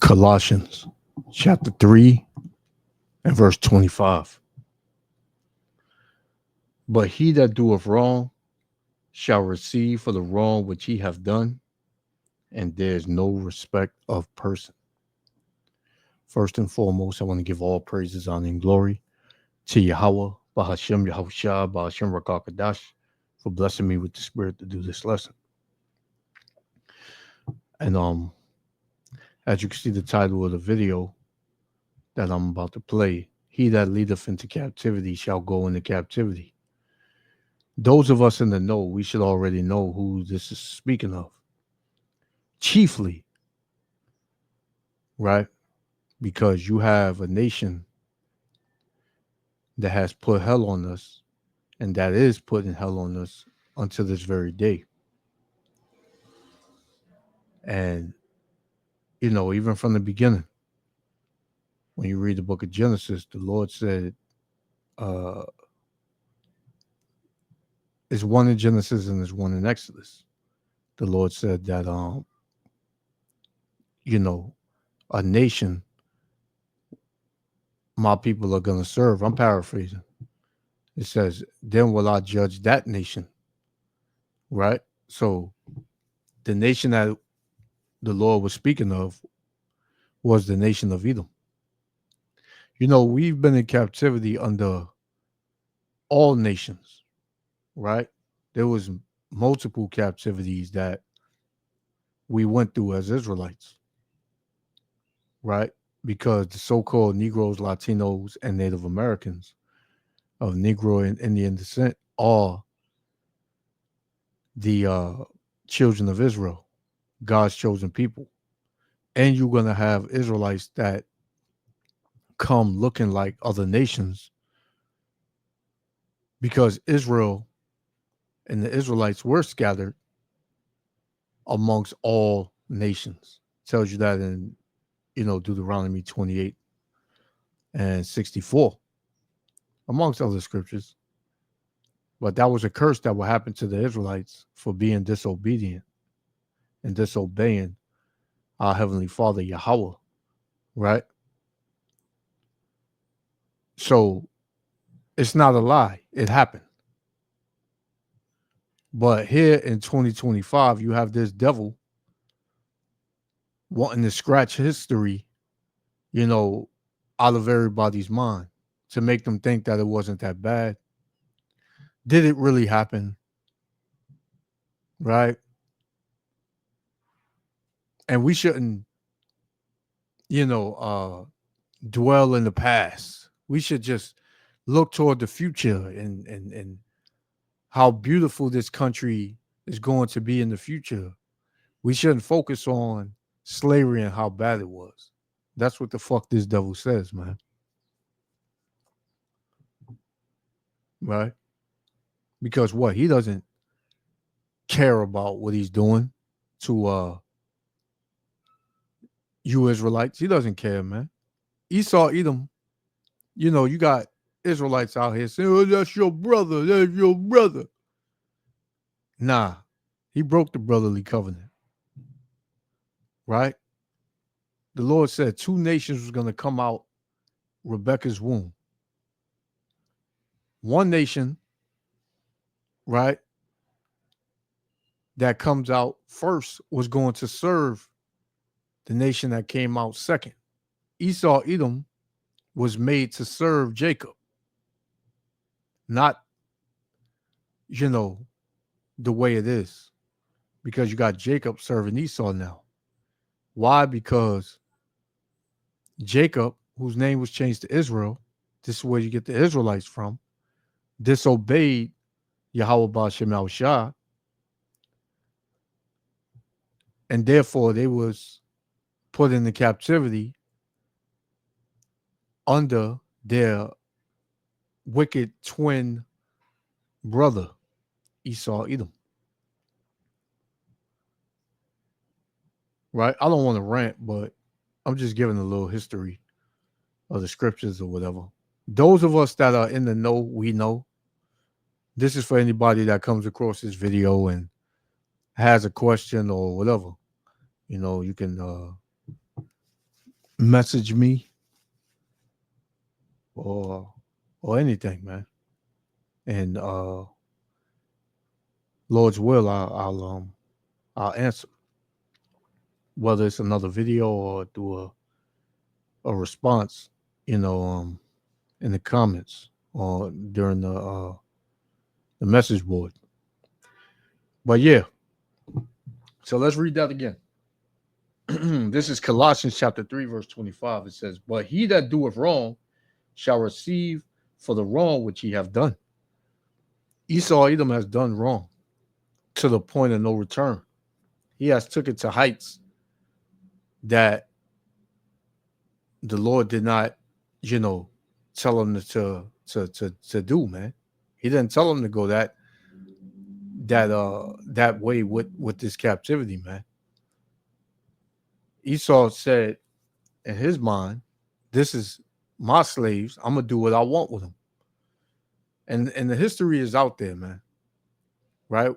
Colossians chapter 3 and verse 25. But he that doeth wrong shall receive for the wrong which he hath done, and there is no respect of person. First and foremost, I want to give all praises, honor, and glory to Yahweh, Bahashem Yahushua, Bahashem Rakakadash, for blessing me with the spirit to do this lesson. And as you can see, the title of the video that I'm about to play, he that leadeth into captivity shall go into captivity. Those of us in the know, we should already know who this is speaking of. Chiefly, right? Because you have a nation that has put hell on us, and that is putting hell on us until this very day. And, even from the beginning, when you read the book of Genesis, the Lord said, there's one in Genesis and there's one in Exodus. The Lord said that, a nation my people are going to serve. I'm paraphrasing. It says, then will I judge that nation. Right? So the nation that the Lord was speaking of was the nation of Edom. We've been in captivity under all nations, right? There was multiple captivities that we went through as Israelites, right? Because the so-called Negroes, Latinos, and Native Americans of Negro and Indian descent are the children of Israel, God's chosen people. And you're going to have Israelites that come looking like other nations, because Israel and the Israelites were scattered amongst all nations. It tells you that in, Deuteronomy 28 and 64, amongst other scriptures. But that was a curse that would happen to the Israelites for being disobedient and disobeying our Heavenly Father, Yahweh, right? So it's not a lie. It happened. But here in 2025, you have this devil wanting to scratch history, out of everybody's mind to make them think that it wasn't that bad. Did it really happen? Right? And we shouldn't, dwell in the past. We should just look toward the future and how beautiful this country is going to be in the future. We shouldn't focus on slavery and how bad it was. That's what the fuck this devil says, man. Right? Because what? He doesn't care about what he's doing to you Israelites. He doesn't care, man. Esau, Edom, you got Israelites out here saying, oh, that's your brother. That's your brother. Nah, he broke the brotherly covenant. Right? The Lord said 2 nations was going to come out Rebekah's womb. One nation, right, that comes out first was going to serve the nation that came out second. Esau, Edom, was made to serve Jacob. Not, the way it is. Because you got Jacob serving Esau now. Why? Because Jacob, whose name was changed to Israel, this is where you get the Israelites from, disobeyed Yahweh Ba'Shem Yahushua, and therefore they was put into captivity under their wicked twin brother, Esau, Edom. Right? I don't want to rant, but I'm just giving a little history of the scriptures or whatever. Those of us that are in the know, we know. This is for anybody that comes across this video and has a question or whatever. You can message me or anything, man. And Lord's will, I'll answer, whether it's another video or do a response, you know, in the comments or during the message board. But yeah, so let's read that again. This is Colossians chapter 3, verse 25. It says, "But he that doeth wrong shall receive for the wrong which he have done." Esau Edom has done wrong to the point of no return. He has took it to heights that the Lord did not, you know, tell him to do, man. He didn't tell him to go that way with this captivity, man. Esau said in his mind, "This is my slaves. I'm gonna do what I want with them." And the history is out there, man. Right?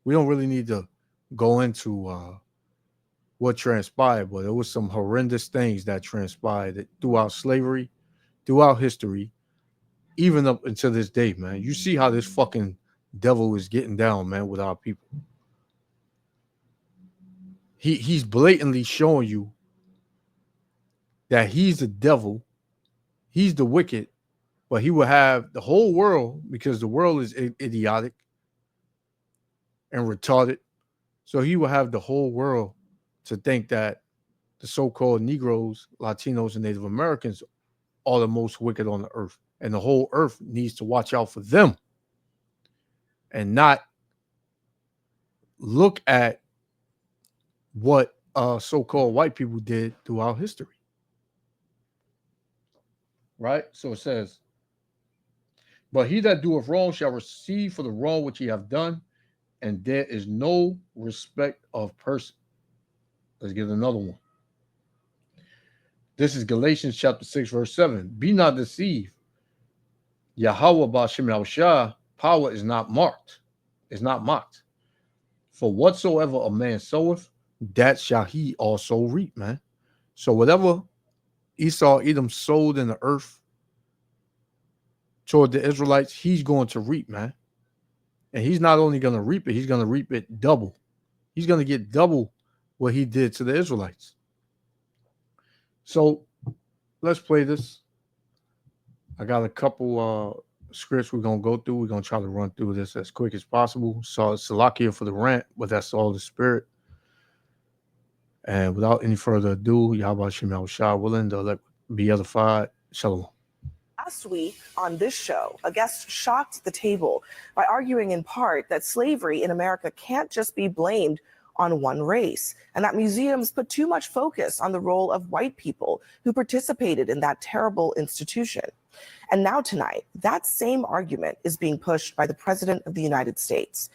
We don't really need to go into what transpired, but there was some horrendous things that transpired throughout slavery, throughout history, even up until this day, man. You see how this fucking devil is getting down, man, with our people. He's blatantly showing you that he's the devil, he's the wicked, but he will have the whole world, because the world is idiotic and retarded. So he will have the whole world to think that the so-called Negroes, Latinos, and Native Americans are the most wicked on the earth. And the whole earth needs to watch out for them and not look at what so-called white people did throughout history. Right? So it says, "But he that doeth wrong shall receive for the wrong which he have done, and there is no respect of person." Let's get another one. This is Galatians chapter 6, verse 7. "Be not deceived. Yahweh Ba'Shem Yahushua, power is not marked, is not mocked. For whatsoever a man soweth, that shall he also reap," man. So whatever Esau Edom sowed in the earth toward the Israelites, he's going to reap, man. And he's not only going to reap it, he's going to reap it double. He's going to get double what he did to the Israelites. So let's play this. I got a couple scripts we're going to go through. We're going to try to run through this as quick as possible. So it's Salakia for the rant, but that's all the spirit. And without any further ado, Yahweh Shem Shah willing to let be edified. Shalom. Last week on this show, a guest shocked the table by arguing in part that slavery in America can't just be blamed on one race, and that museums put too much focus on the role of white people who participated in that terrible institution. And now tonight, that same argument is being pushed by the President of the United States.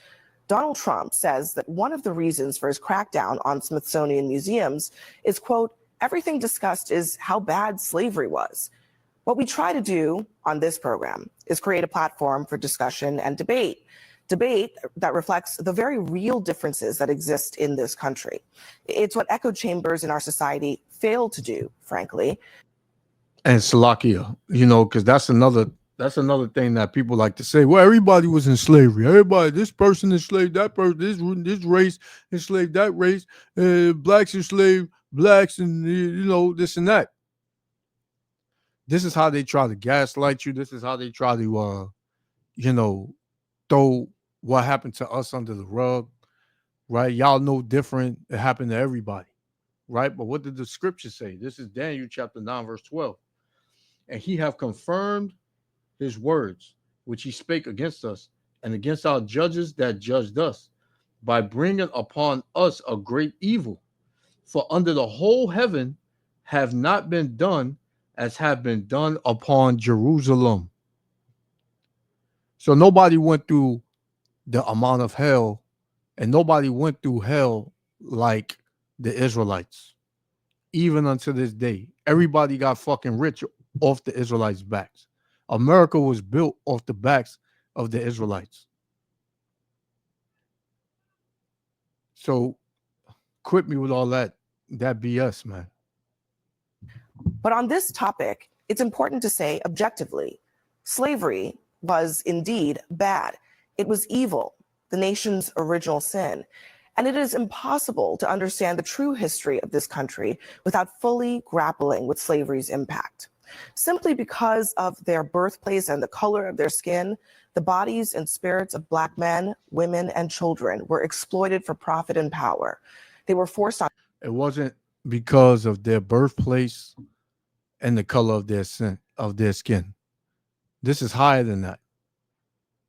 Donald Trump says that one of the reasons for his crackdown on Smithsonian museums is, quote, "everything discussed is how bad slavery was." What we try to do on this program is create a platform for discussion and debate that reflects the very real differences that exist in this country. It's what echo chambers in our society fail to do, frankly. And Salakia, you know, because that's another thing that people like to say. Well, everybody was in slavery. Everybody, this person enslaved that person. This race enslaved that race. Blacks enslaved blacks, and you know this and that. This is how they try to gaslight you. This is how they try to, you know, throw what happened to us under the rug, right? Y'all know different. It happened to everybody, right? But what did the scripture say? This is Daniel chapter 9, verse 12. "And he have confirmed his words, which he spake against us and against our judges that judged us, by bringing upon us a great evil. For under the whole heaven have not been done as have been done upon Jerusalem." So nobody went through the amount of hell, and nobody went through hell like the Israelites. Even until this day, everybody got fucking rich off the Israelites' backs. America was built off the backs of the Israelites. So quit me with all that BS, man. But on this topic, it's important to say objectively slavery was indeed bad. It was evil, the nation's original sin. And it is impossible to understand the true history of this country without fully grappling with slavery's impact. Simply because of their birthplace and the color of their skin, the bodies and spirits of Black men, women, and children were exploited for profit and power. They were forced on. It wasn't because of their birthplace and the color of their skin. This is higher than that.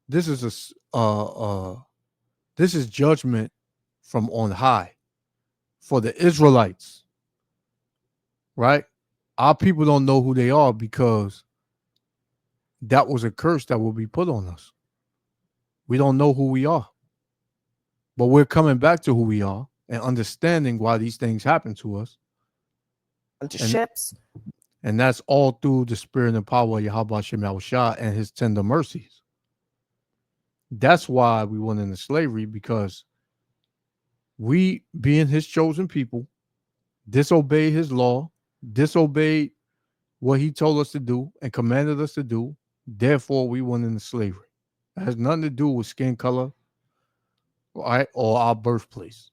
This is this is judgment from on high for the Israelites, right? Our people don't know who they are because that was a curse that will be put on us. We don't know who we are, but we're coming back to who we are and understanding why these things happen to us. Onto And ships. and that's all through the spirit and power of Yahweh Shem Shah and his tender mercies. That's why we went into slavery, because we, being his chosen people, disobeyed his law, disobeyed what he told us to do and commanded us to do. Therefore, we went into slavery. It has nothing to do with skin color, right, or our birthplace.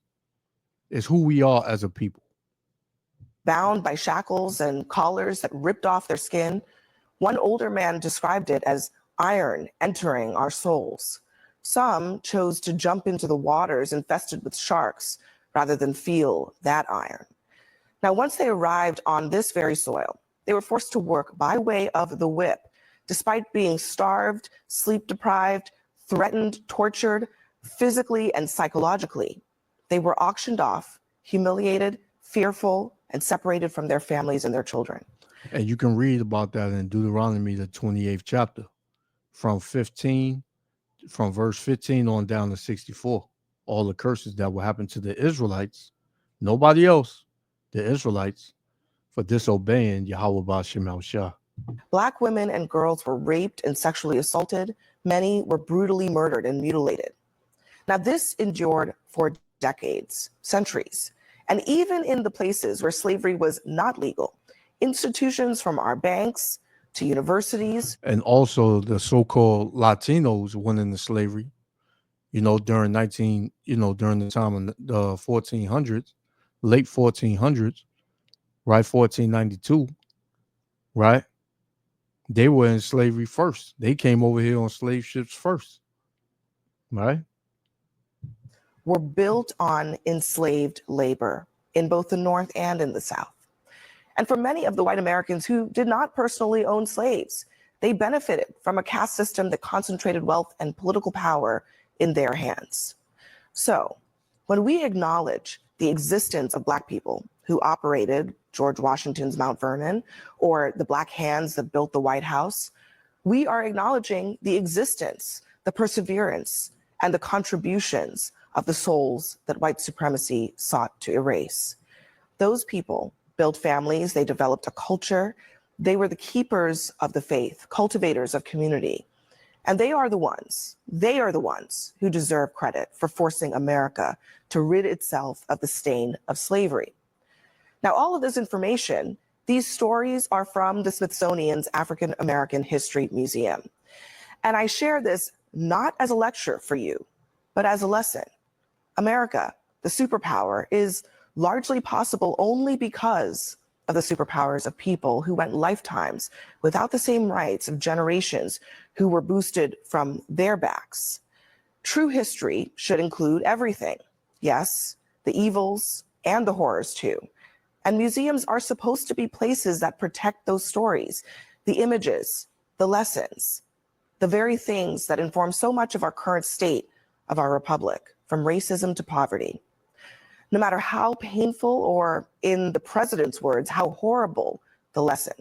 It's who we are as a people. Bound by shackles and collars that ripped off their skin. One older man described it as iron entering our souls. Some chose to jump into the waters infested with sharks rather than feel that iron. Now, once they arrived on this very soil, they were forced to work by way of the whip, despite being starved, sleep deprived, threatened, tortured, physically and psychologically. They were auctioned off, humiliated, fearful, and separated from their families and their children. And you can read about that in Deuteronomy, the 28th chapter, from verse 15 on down to 64. All the curses that will happen to the Israelites, nobody else, the Israelites, for disobeying Yahweh Ba'Shem Shah. Black women and girls were raped and sexually assaulted. Many were brutally murdered and mutilated. Now, this endured for decades, centuries, and even in the places where slavery was not legal, institutions from our banks to universities. And also the so-called Latinos went into slavery, during during the time of the 1400s, late 1400s, right, 1492, right? They were in slavery first. They came over here on slave ships first, right? Were built on enslaved labor in both the North and in the South. And for many of the white Americans who did not personally own slaves, they benefited from a caste system that concentrated wealth and political power in their hands. So, when we acknowledge the existence of Black people who operated George Washington's Mount Vernon or the Black hands that built the White House, we are acknowledging the existence, the perseverance, and the contributions of the souls that white supremacy sought to erase. Those people built families, they developed a culture, they were the keepers of the faith, cultivators of community. And they are the ones who deserve credit for forcing America to rid itself of the stain of slavery. Now, all of this information, these stories are from the Smithsonian's African American History Museum. And I share this not as a lecture for you, but as a lesson. America, the superpower, is largely possible only because of the superpowers of people who went lifetimes without the same rights of generations who were boosted from their backs. True history should include everything. Yes, the evils and the horrors too. And museums are supposed to be places that protect those stories, the images, the lessons, the very things that inform so much of our current state of our republic, from racism to poverty. No matter how painful, or in the president's words, how horrible the lesson.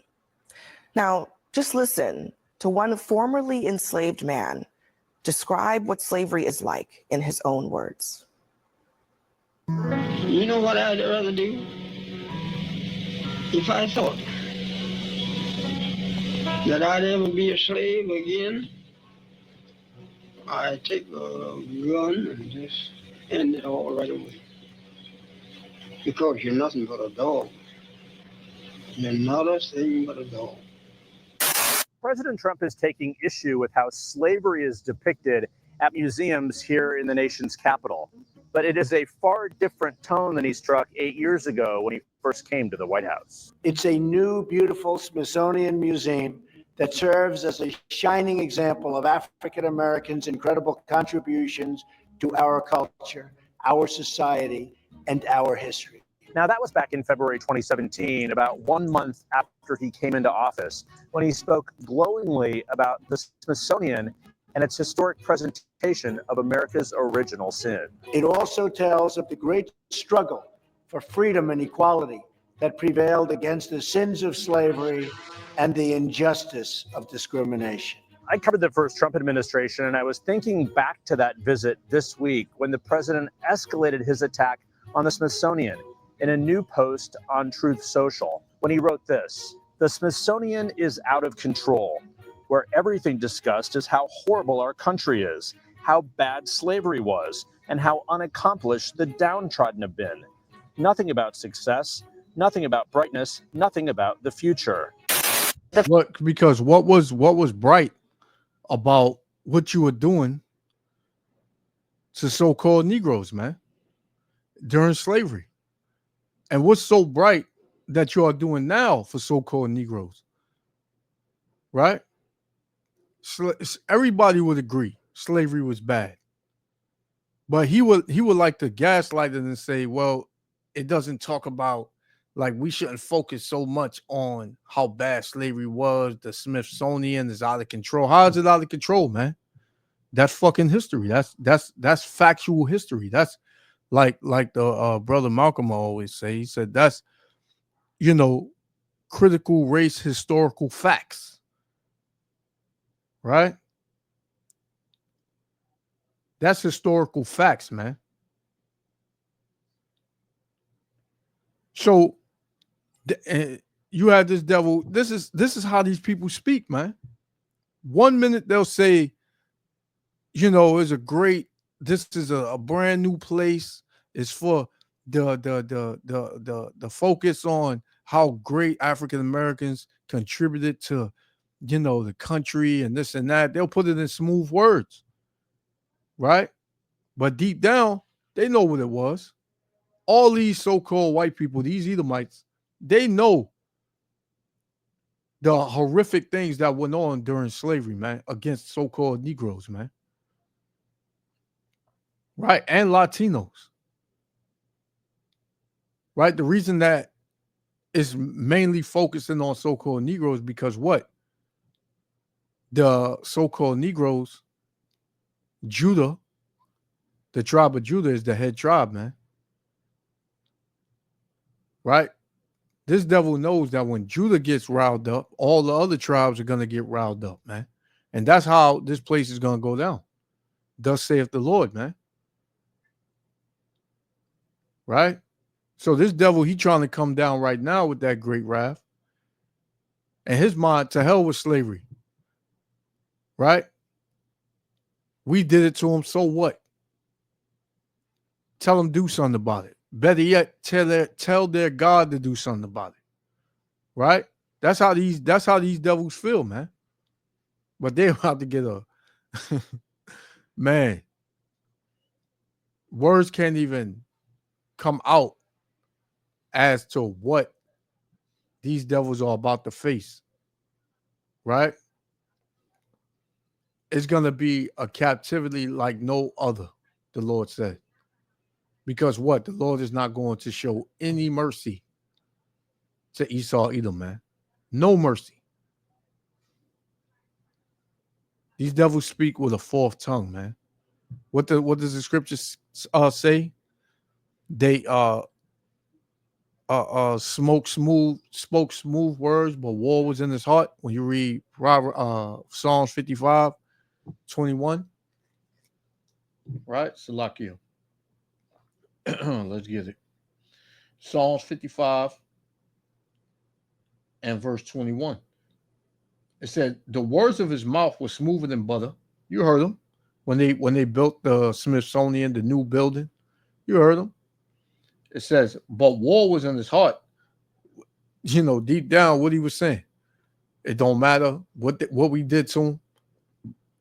Now, just listen to one formerly enslaved man describe what slavery is like in his own words. You know what I'd rather do? If I thought that I'd ever be a slave again, I'd take a gun and just end it all right away. Because you're nothing but a dog. They're not a thing but a doll. President Trump is taking issue with how slavery is depicted at museums here in the nation's capital. But it is a far different tone than he struck 8 years ago when he first came to the White House. It's a new, beautiful Smithsonian museum that serves as a shining example of African Americans' incredible contributions to our culture, our society, and our history. Now, that was back in February 2017, about 1 month after he came into office, when he spoke glowingly about the Smithsonian and its historic presentation of America's original sin. It also tells of the great struggle for freedom and equality that prevailed against the sins of slavery and the injustice of discrimination. I covered the first Trump administration, and I was thinking back to that visit this week when the president escalated his attack on the Smithsonian in a new post on Truth Social, when he wrote this: "The Smithsonian is out of control, where everything discussed is how horrible our country is, how bad slavery was, and how unaccomplished the downtrodden have been. Nothing about success, nothing about brightness, nothing about the future." Look, because what was bright about what you were doing to so-called Negroes, man, during slavery? And what's so bright that you are doing now for so-called Negroes? Right? Everybody would agree slavery was bad. But he would like to gaslight it and say, well, it doesn't talk about, like, we shouldn't focus so much on how bad slavery was. The Smithsonian is out of control. How is it out of control, man? That's fucking history. That's factual history. That's like the brother Malcolm always say. He said that's, critical race historical facts. Right? That's historical facts, man. So you have this devil. This is how these people speak, man. 1 minute they'll say, it's a great, this is a brand new place. It's for the focus on how great African Americans contributed to, the country and this and that. They'll put it in smooth words, right? But deep down, they know what it was. All these so-called white people, these Edomites, they know the horrific things that went on during slavery, man, against so-called Negroes, man. Right? And Latinos. Right? The reason that is mainly focusing on so-called Negroes because what? The so-called Negroes, Judah, the tribe of Judah is the head tribe, man. Right? This devil knows that when Judah gets riled up, all the other tribes are going to get riled up, man. And that's how this place is going to go down. Thus saith the Lord, man. Right? So this devil, he trying to come down right now with that great wrath. And his mind, to hell with slavery. Right? We did it to him, so what? Tell them do something about it. Better yet, tell their God to do something about it. Right? That's how these devils feel, man. But they're about to get a man. Words can't even come out as to what these devils are about to face. Right? It's gonna be a captivity like no other, the Lord said. Because what? The Lord is not going to show any mercy to Esau Edom, man. No mercy. These devils speak with a fourth tongue, man. What does the scriptures say? They spoke smooth words, but war was in his heart. When you read Psalms 55, 21. Right? Salakia. Let's get it. Psalms 55 and verse 21. It said, the words of his mouth were smoother than butter. You heard them when they built the Smithsonian, the new building. You heard them. It says, but war was in his heart. deep down what he was saying. It don't matter what we did to them.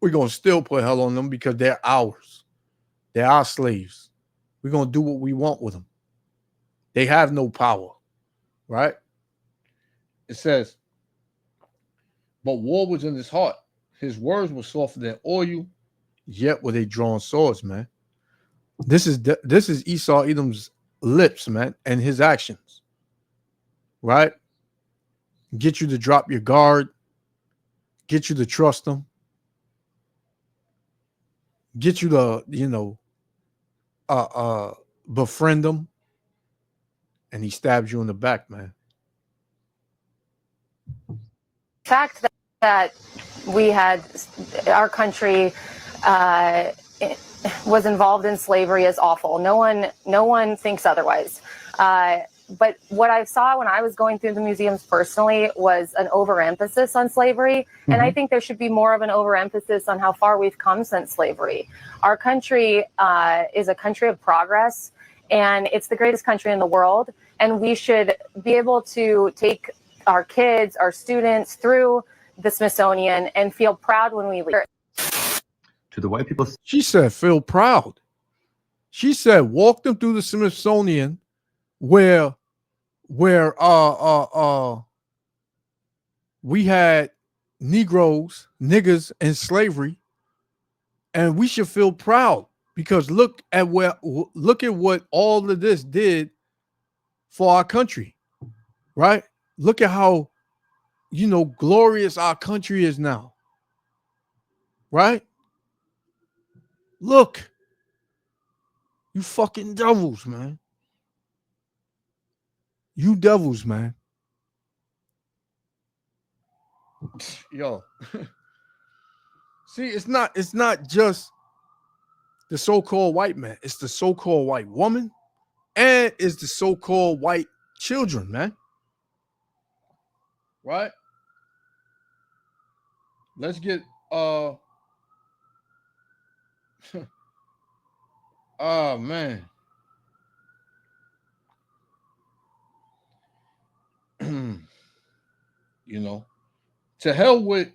We're gonna still put hell on them because they're ours. They're our slaves. We're gonna do what we want with them. They have no power, right? It says, but war was in his heart. His words were softer than oil, yet were they drawn swords, man. This is Esau Edom's lips, man, and his actions, right? Get you to drop your guard, get you to trust them, get you to, befriend them, and he stabs you in the back, man. Fact that we had our country was involved in slavery is awful. No one thinks otherwise. But what I saw when I was going through the museums personally was an overemphasis on slavery. Mm-hmm. And I think there should be more of an overemphasis on how far we've come since slavery. Our country is a country of progress, and it's the greatest country in the world. And we should be able to take our kids, our students through the Smithsonian and feel proud when we leave. To the white people. She said, feel proud. She said, walk them through the Smithsonian where we had Negroes, niggers in slavery, and we should feel proud because look at what all of this did for our country, right? Look at how glorious our country is now, right? Look, you fucking devils, man. You devils, man. Yo. See, it's not just the so-called white man. It's the so-called white woman and it's the so-called white children, man. Right? Let's get oh man. To hell with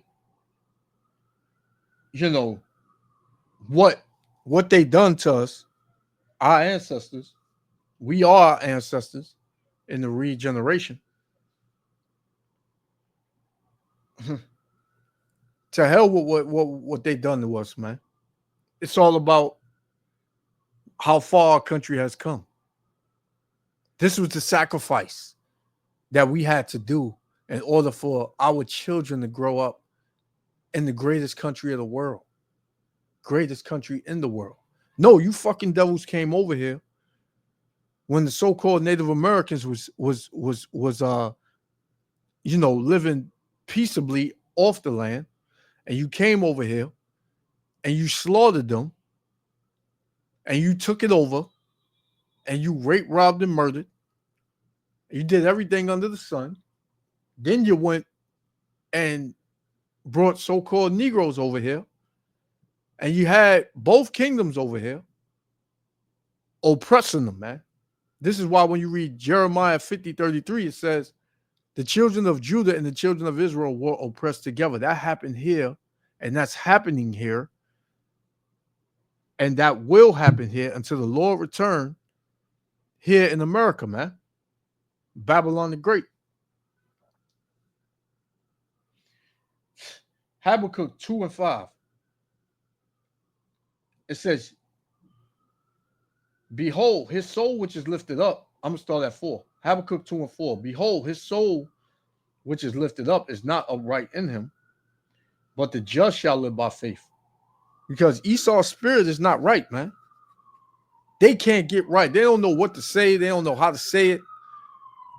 what they done to us, our ancestors. We are our ancestors in the regeneration. To hell with what they done to us, man. It's all about how far our country has come. This was the sacrifice that we had to do in order for our children to grow up in the greatest country of the world. Greatest country in the world. No, you fucking devils came over here when the so-called Native Americans was living peaceably off the land, and you came over here and you slaughtered them and you took it over and you raped, robbed, and murdered. You did everything under the sun. Then you went and brought so-called Negroes over here, and you had both kingdoms over here oppressing them, man. This is why when you read Jeremiah 50:33, it says, the children of Judah and the children of Israel were oppressed together. That happened here, and that's happening here, and that will happen here until the Lord return here in America, man. Babylon the Great. Habakkuk 2:5. It says, behold, his soul which is lifted up. I'm going to start at 4. Habakkuk 2:4. Behold, his soul which is lifted up is not upright in him, but the just shall live by faith. Because Esau's spirit is not right, man. They can't get right. They don't know what to say. They don't know how to say it.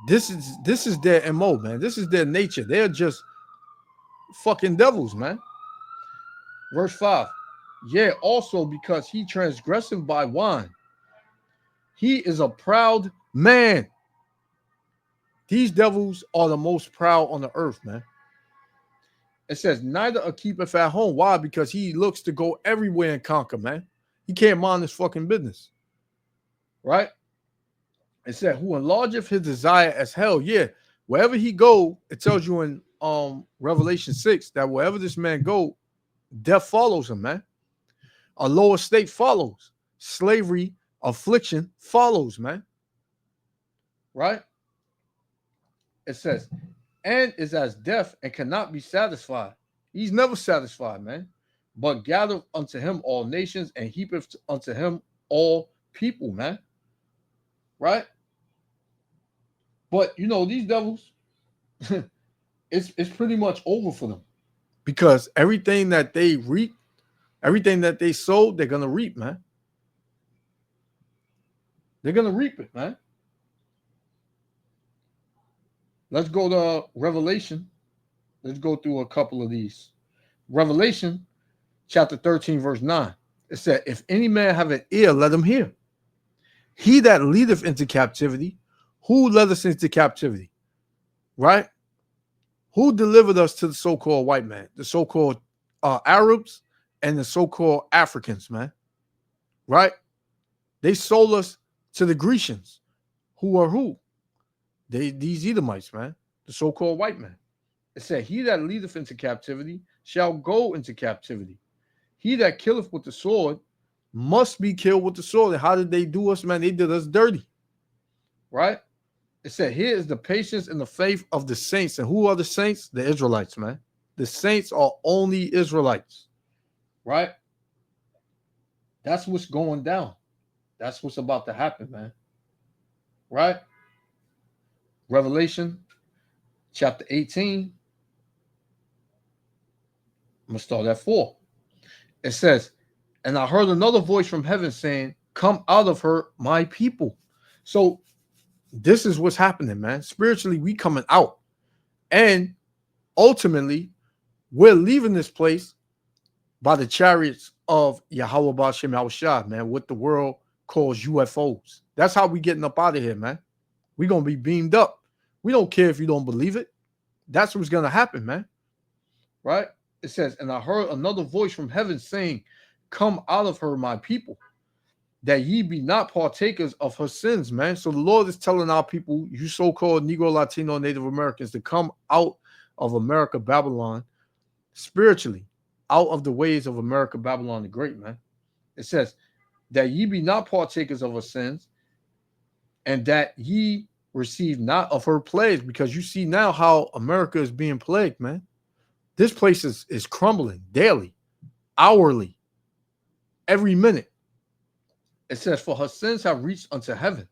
This is their MO, man. This is their nature. They're just fucking devils, man. Verse 5. Yea, also because he transgresseth by wine. He is a proud man. These devils are the most proud on the earth, man. It says, neither a keepeth at home. Why? Because he looks to go everywhere and conquer, man. He can't mind his fucking business. Right? It said, who enlargeth his desire as hell. Yeah, Wherever he go, it tells you in Revelation 6 that wherever this man go, death follows him, man. A lower state follows. Slavery, affliction follows, man. Right? It says, and is as death and cannot be satisfied. He's never satisfied, man. But gather unto him all nations and heapeth unto him all people, man. Right? But you know, these devils, it's pretty much over for them. Because everything that they reap, everything that they sowed, they're gonna reap, man. They're gonna reap it, man. Let's go to Revelation. Let's go through a couple of these. Revelation chapter 13, verse 9. It said, if any man have an ear, let him hear. He that leadeth into captivity, who led us into captivity? Right? Who delivered us to the so-called white man? The so-called Arabs and the so-called Africans, man. Right? They sold us to the Grecians. Who are who? These Edomites, man. The so-called white man. It said, he that leadeth into captivity shall go into captivity. He that killeth with the sword must be killed with the sword. And how did they do us, man? They did us dirty. Right? It said, here is the patience and the faith of the saints. And who are the saints? The Israelites, man. The saints are only Israelites. Right? That's what's going down. That's what's about to happen, man. Right? Revelation chapter 18. I'm going to start at 4. It says, and I heard another voice from heaven saying, come out of her, my people. So this is what's happening, man. Spiritually, we coming out. And ultimately, we're leaving this place by the chariots of Yahweh Ba'Shem Yahushua, man, what the world calls UFOs. That's how we getting up out of here, man. We're going to be beamed up. We don't care if you don't believe it. That's what's going to happen, man. Right? It says, and I heard another voice from heaven saying, come out of her, my people, that ye be not partakers of her sins, man. So the Lord is telling our people, you so-called Negro, Latino, Native Americans, to come out of America, Babylon, spiritually, out of the ways of America, Babylon the Great, man. It says, that ye be not partakers of her sins, and that ye receive not of her plagues, because you see now how America is being plagued, man. This place is crumbling daily, hourly, every minute. It says, for her sins have reached unto heaven,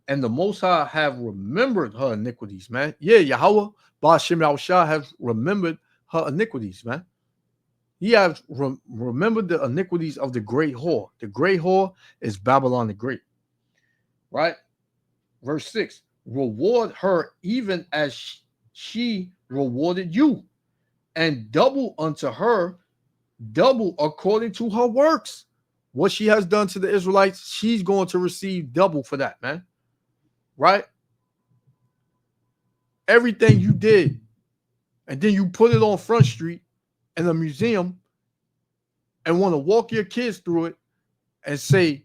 and the Most High have remembered her iniquities, man. Yeah, Yahweh, Ba'Shem Yahushua have remembered her iniquities, man. He has remembered the iniquities of the great whore. The great whore is Babylon the Great. Right? Verse 6, reward her even as she rewarded you, and double unto her, double according to her works. What she has done to the Israelites, she's going to receive double for that, man. Right? Everything you did, and then you put it on Front Street in a museum and want to walk your kids through it and say,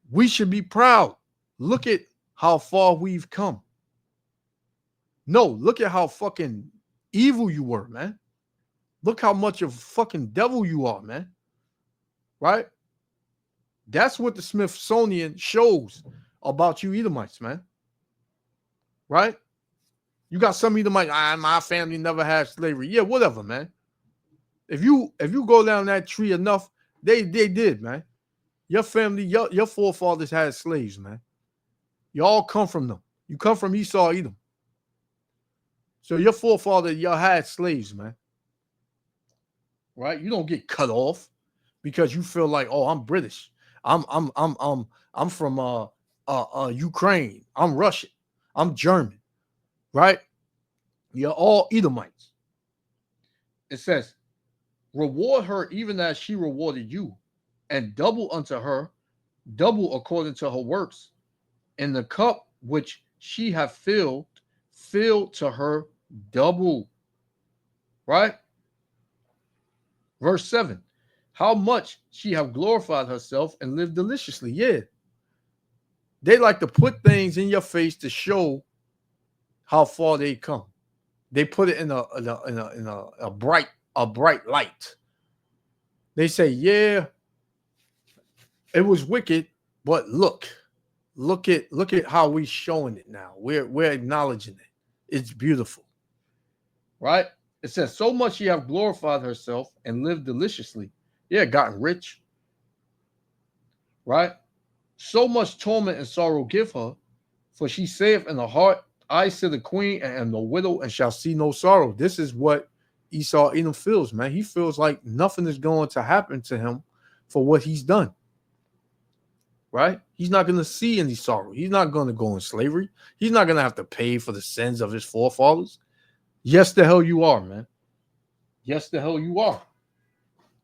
we should be proud. Look at how far we've come. No, look at how fucking evil you were, man. Look how much of a fucking devil you are, man. Right? That's what the Smithsonian shows about you Edomites, man. Right? You got some Edomites, my family never had slavery. Yeah, whatever, man. If you go down that tree enough, they did, man. Your family, your forefathers had slaves, man. You all come from them. You come from Esau, Edom. So your forefather, y'all had slaves, man. Right? You don't get cut off because you feel like, oh, I'm British. I'm from Ukraine. I'm Russian. I'm German. Right? You're all Edomites. It says, reward her even as she rewarded you, and double unto her, double according to her works. In the cup which she hath filled, fill to her double. Right? Verse 7. How much she have glorified herself and lived deliciously. Yeah. They like to put things in your face to show how far they come. They put it in a bright light. They say, yeah, it was wicked, but look at how we showing it now. We're acknowledging it. It's beautiful. Right? It says, so much she have glorified herself and lived deliciously. Yeah, gotten rich. Right? So much torment and sorrow give her, for she saith in her heart, I sit the queen and am no widow and shall see no sorrow. This is what Esau Edom feels, man. He feels like nothing is going to happen to him for what he's done. Right? He's not going to see any sorrow. He's not going to go in slavery. He's not going to have to pay for the sins of his forefathers. Yes, the hell you are, man. Yes, the hell you are.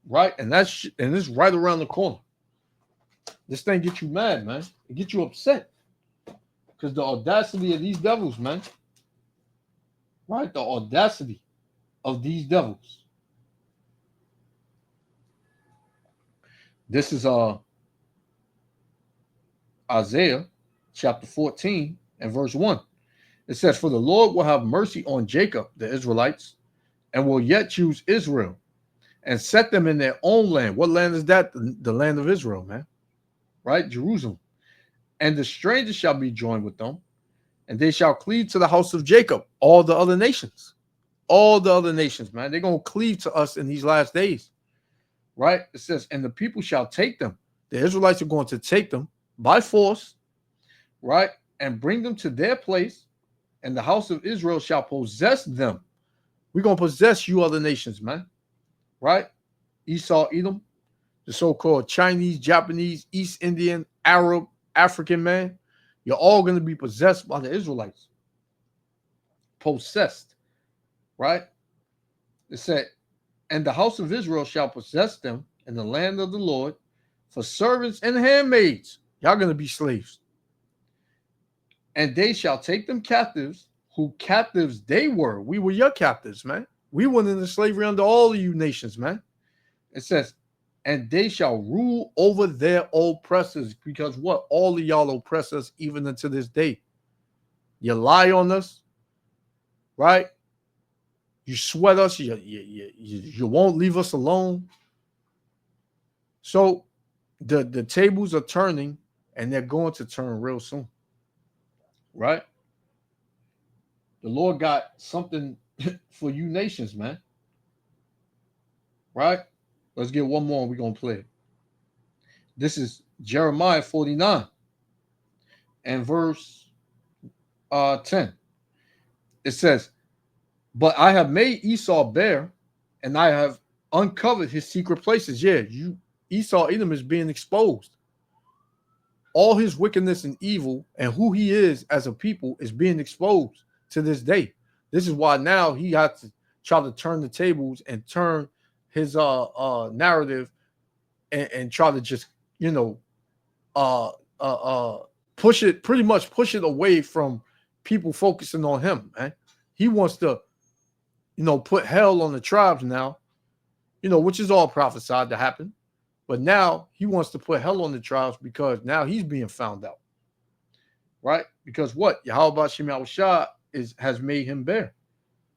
Right? And it's right around the corner. This thing gets you mad, man. It gets you upset. Because the audacity of these devils, man. Right? The audacity of these devils. This is Isaiah chapter 14 and verse 1. It says, for the Lord will have mercy on Jacob, the Israelites, and will yet choose Israel and set them in their own land. What land is that? The land of Israel, man. Right? Jerusalem. And the strangers shall be joined with them, and they shall cleave to the house of Jacob. All the other nations, man. They're going to cleave to us in these last days. Right? It says, and the people shall take them. The Israelites are going to take them by force, right? And bring them to their place, and the house of Israel shall possess them. We're going to possess you other nations, man. Right? Esau, Edom, the so-called Chinese, Japanese, East Indian, Arab, African man. You're all going to be possessed by the Israelites. Possessed. Right? It said, and the house of Israel shall possess them in the land of the Lord for servants and handmaids. Y'all going to be slaves. And they shall take them captives, who captives they were. We were your captives, man. We went into slavery under all of you nations, man. It says, and they shall rule over their oppressors. Because what? All of y'all oppress us even unto this day. You lie on us, right? You sweat us. You won't leave us alone. So the tables are turning, and they're going to turn real soon. Right? The Lord got something for you nations, man. Right? Let's get one more and we're going to play it. This is Jeremiah 49 and verse 10. It says, but I have made Esau bare, and I have uncovered his secret places. Yeah, Esau Edom is being exposed. All his wickedness and evil and who he is as a people is being exposed to this day. This is why now he has to try to turn the tables and turn his narrative and try to just, push it away from people focusing on him, man. He wants to, put hell on the tribes now, which is all prophesied to happen. But now he wants to put hell on the tribes because now he's being found out. Right? Because what? Yahweh Shem Yahushua has made him bare.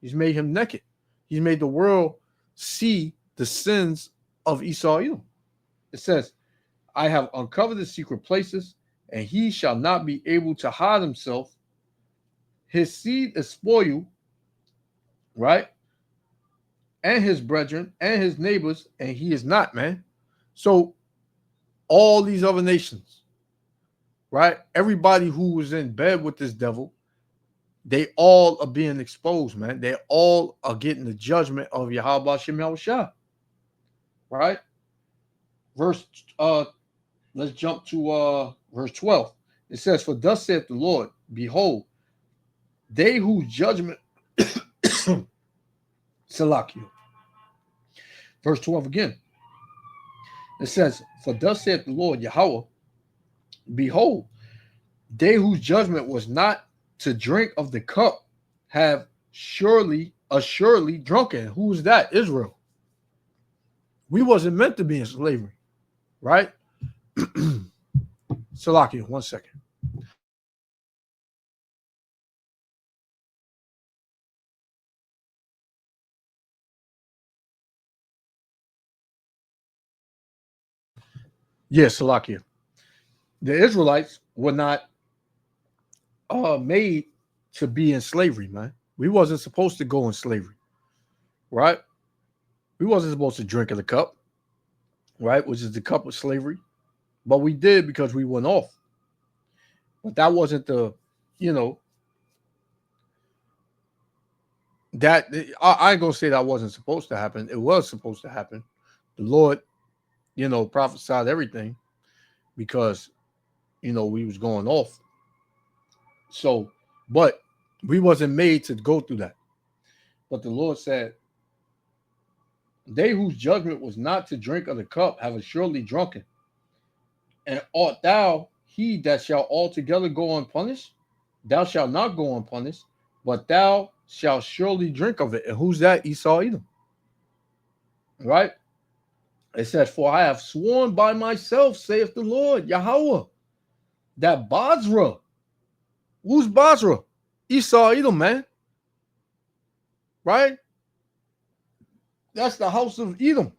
He's made him naked. He's made the world see the sins of Esau Edom. It says, I have uncovered the secret places, and he shall not be able to hide himself. His seed is spoiled, right? And his brethren and his neighbors, and he is not, man. So all these other nations, right? Everybody who was in bed with this devil, they all are being exposed, man. They all are getting the judgment of Yahweh Shem Yahushua. Right? Let's jump to verse 12. It says, for thus saith the Lord, behold, they whose judgment Salakia. Verse 12 again. It says, for thus saith the Lord Yahweh, behold, they whose judgment was not to drink of the cup have assuredly drunken. Who is that? Israel. We wasn't meant to be in slavery, right? Salakia, 1 second. Yes, Salakia. The Israelites were not made to be in slavery, man. We wasn't supposed to go in slavery, right? We wasn't supposed to drink of the cup, right? Which is the cup of slavery. But we did because we went off. But that wasn't the, you know, that I ain't gonna say that wasn't supposed to happen. It was supposed to happen. The Lord, prophesied everything because we was going off. So, but we wasn't made to go through that. But the Lord said, "They whose judgment was not to drink of the cup have assuredly drunken. And art thou he that shall altogether go unpunished? Thou shalt not go unpunished, but thou shalt surely drink of it." And who's that? Esau Edom. Right? It says, "For I have sworn by myself, saith the Lord, Yahweh, that Basra." Who's Basra? Esau Edom, man. Right? That's the house of Edom.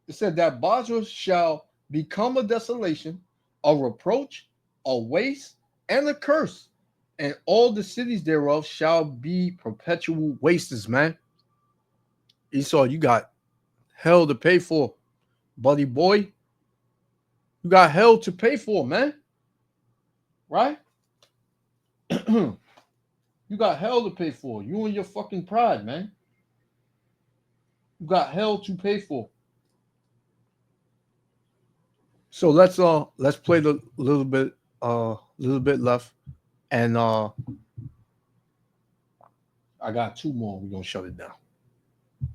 It said that Basra shall become a desolation, a reproach, a waste, and a curse, and all the cities thereof shall be perpetual wastes, man. Esau, you got hell to pay for, buddy boy. You got hell to pay for, man. Right? You got hell to pay for. You and your fucking pride, man. You got hell to pay for. So let's play the little bit left, and I got two more. We're gonna shut it down.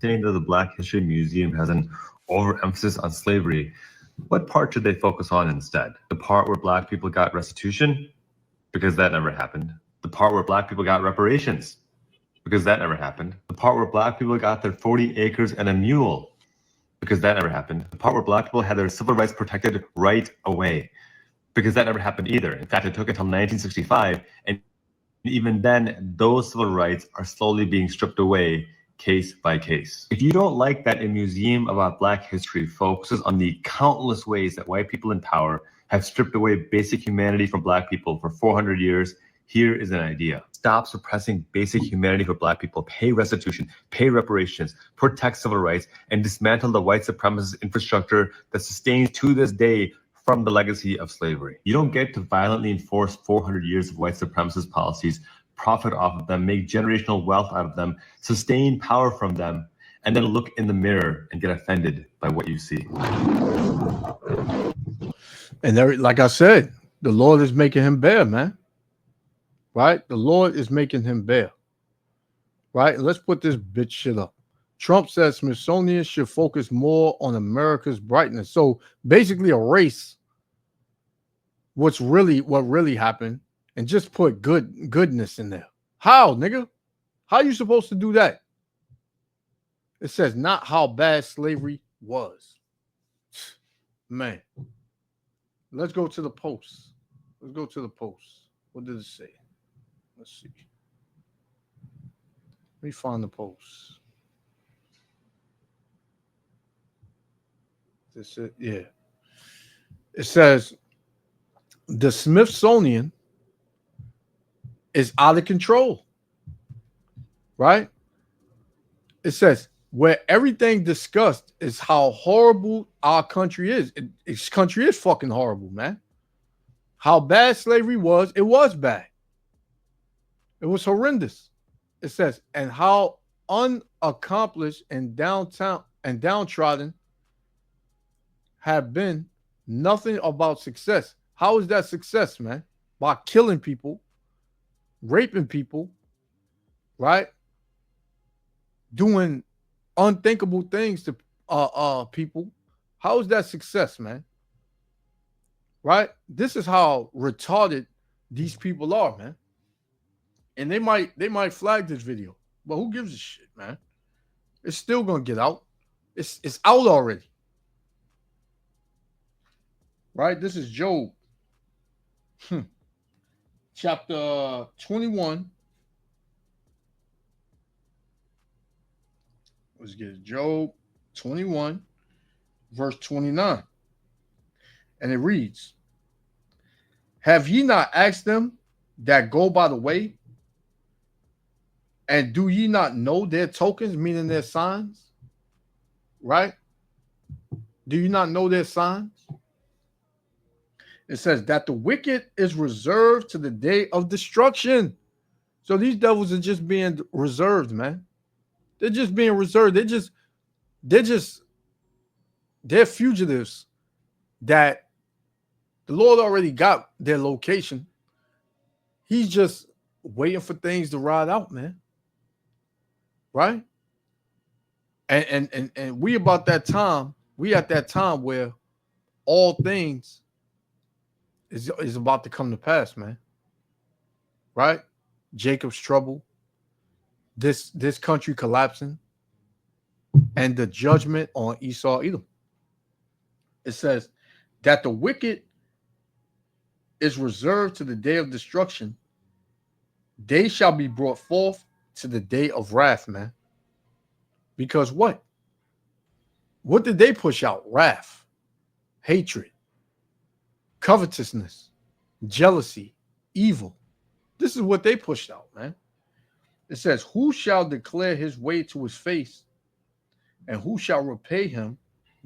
Saying that the Black History Museum has an overemphasis on slavery, what part should they focus on instead? The part where Black people got restitution? Because that never happened. The part where Black people got reparations? Because that never happened. The part where Black people got their 40 acres and a mule? Because that never happened. The part where Black people had their civil rights protected right away? Because that never happened either. In fact, it took until 1965, and even then, those civil rights are slowly being stripped away case by case. If you don't like that a museum about Black history focuses on the countless ways that white people in power have stripped away basic humanity from Black people for 400 years, here is an idea. Stop suppressing basic humanity for Black people, pay restitution, pay reparations, protect civil rights, and dismantle the white supremacist infrastructure that sustains to this day from the legacy of slavery. You don't get to violently enforce 400 years of white supremacist policies, profit off of them, make generational wealth out of them, sustain power from them, and then look in the mirror and get offended by what you see. And there, like I said, the Lord is making him bear, man. Right? The Lord is making him bear. Right? And let's put this bitch shit up. Trump says Smithsonian should focus more on America's brightness. So basically erase what really happened and just put goodness in there. How, nigga? How you supposed to do that? It says not how bad slavery was. Man. Let's go to the post. Let's go to the post. What did it say? Let's see. Let me find the post. This it, yeah. It says the Smithsonian is out of control. Right? It says where everything discussed is how horrible our country is. This country is fucking horrible, man. How bad slavery was, it was bad. It was horrendous. It says, and how unaccomplished and downtrodden have been nothing about success. How is that success, man? By killing people, raping people, right? Doing unthinkable things to people. How is that success, man? Right? This is how retarded these people are, man. And they might flag this video, but who gives a shit, man? It's still gonna get out. It's out already. Right? This is Job. Chapter 21. Let's get it. Job 21, verse 29. And it reads, have ye not asked them that go by the way? And do ye not know their tokens, meaning their signs? Right? Do you not know their signs? It says that the wicked is reserved to the day of destruction. So these devils are just being reserved, man. They're just being reserved. They're fugitives that the Lord already got their location. He's just waiting for things to ride out, man. Right? And we about that time, we at that time where all things is about to come to pass, man. Right? Jacob's trouble, this country collapsing, and the judgment on Esau Edom. It says that the wicked is reserved to the day of destruction. They shall be brought forth to the day of wrath, man. Because what? What did they push out? Wrath, hatred, covetousness, jealousy, evil. This is what they pushed out, man. It says, who shall declare his way to his face, and who shall repay him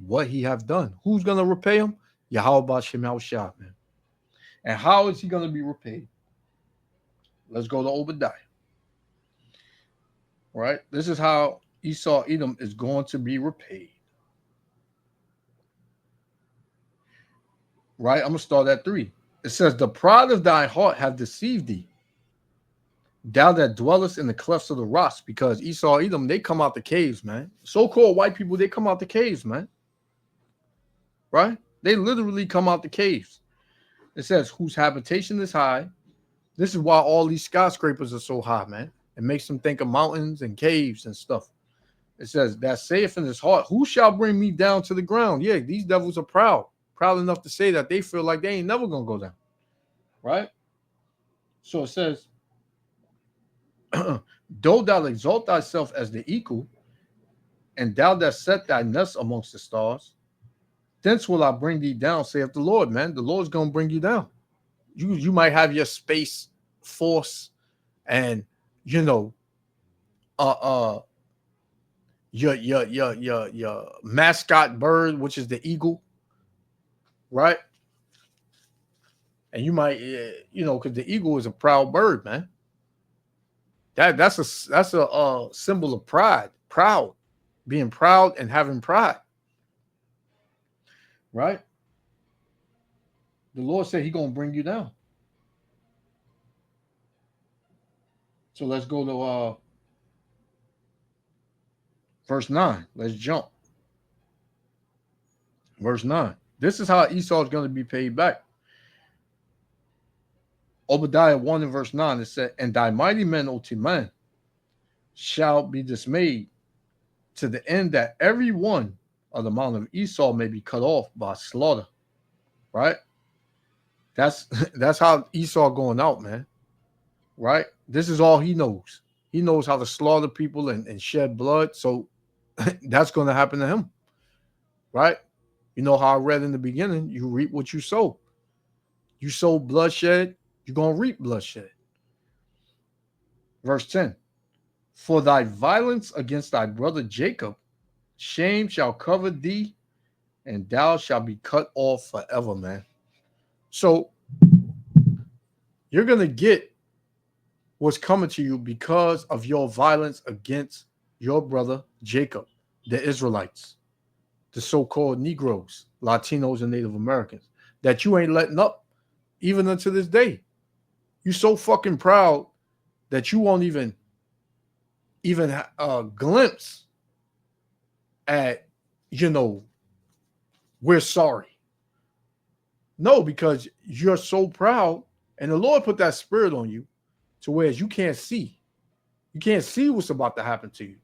what he have done? Who's going to repay him? Yahweh B'Shem Yahushua, man. And how is he going to be repaid? Let's go to Obadiah. All right? This is how Esau Edom is going to be repaid. Right? I'm going to start at 3. It says, the pride of thy heart have deceived thee, thou that dwellest in the clefts of the rocks. Because Esau Edom, they come out the caves, man. So-called white people, they come out the caves, man. Right? They literally come out the caves. It says, whose habitation is high. This is why all these skyscrapers are so high, man. It makes them think of mountains and caves and stuff. It says, that saith in his heart, who shall bring me down to the ground? Yeah, these devils are proud enough to say that they feel like they ain't never going to go down. Right? So it says, though thou exalt thyself as the equal, and thou that set thy nest amongst the stars, thence will I bring thee down, saith the Lord, man. The Lord's going to bring you down. You might have your space force and, you know, your mascot bird, which is the eagle, right? And you might, you know, because the eagle is a proud bird, man. That's a symbol of pride, being proud and having pride, right? The Lord said He's gonna bring you down. So let's go to verse 9. Let's jump. Verse 9. This is how Esau is going to be paid back. Obadiah 1 and verse 9, it said, and thy mighty men, O Timan, shall be dismayed, to the end that every one of the mount of Esau may be cut off by slaughter. Right? That's how Esau going out, man. Right? This is all he knows. He knows how to slaughter people and shed blood. So that's going to happen to him. Right? You know how I read in the beginning, you reap what you sow. You sow bloodshed, you're going to reap bloodshed. Verse 10. For thy violence against thy brother Jacob, shame shall cover thee, and thou shalt be cut off forever, man. So you're going to get what's coming to you because of your violence against your brother Jacob, the Israelites, the so-called Negroes, Latinos, and Native Americans, that you ain't letting up even unto this day. You're so fucking proud that you won't even glimpse at, you know, we're sorry. No, because you're so proud, and the Lord put that spirit on you to where you can't see. You can't see what's about to happen to you.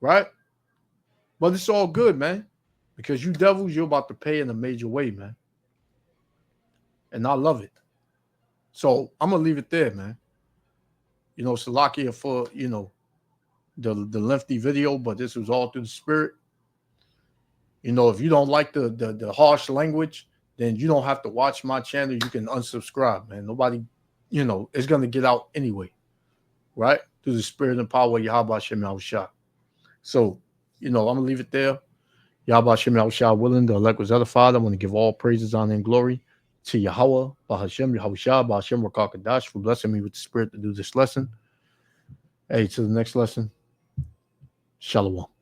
Right? But it's all good, man, because you devils, you're about to pay in a major way, man. And I love it. So I'm going to leave it there, man. You know, Salakia for, you know, the lengthy video, but this was all through the spirit. You know, if you don't like the harsh language, then you don't have to watch my channel. You can unsubscribe, man. Nobody, you know, is going to get out anyway, right? Through the spirit and power of Yahweh Shem Yahushua. So, you know, I'm going to leave it there. Yahweh Shem Yahushua willing, the elect was edified. I want to give all praises, honor, and glory to Yahweh, Bahashem, Yahushua, Bahashem, Rakakadash, for blessing me with the spirit to do this lesson. Hey, to the next lesson. Shalom.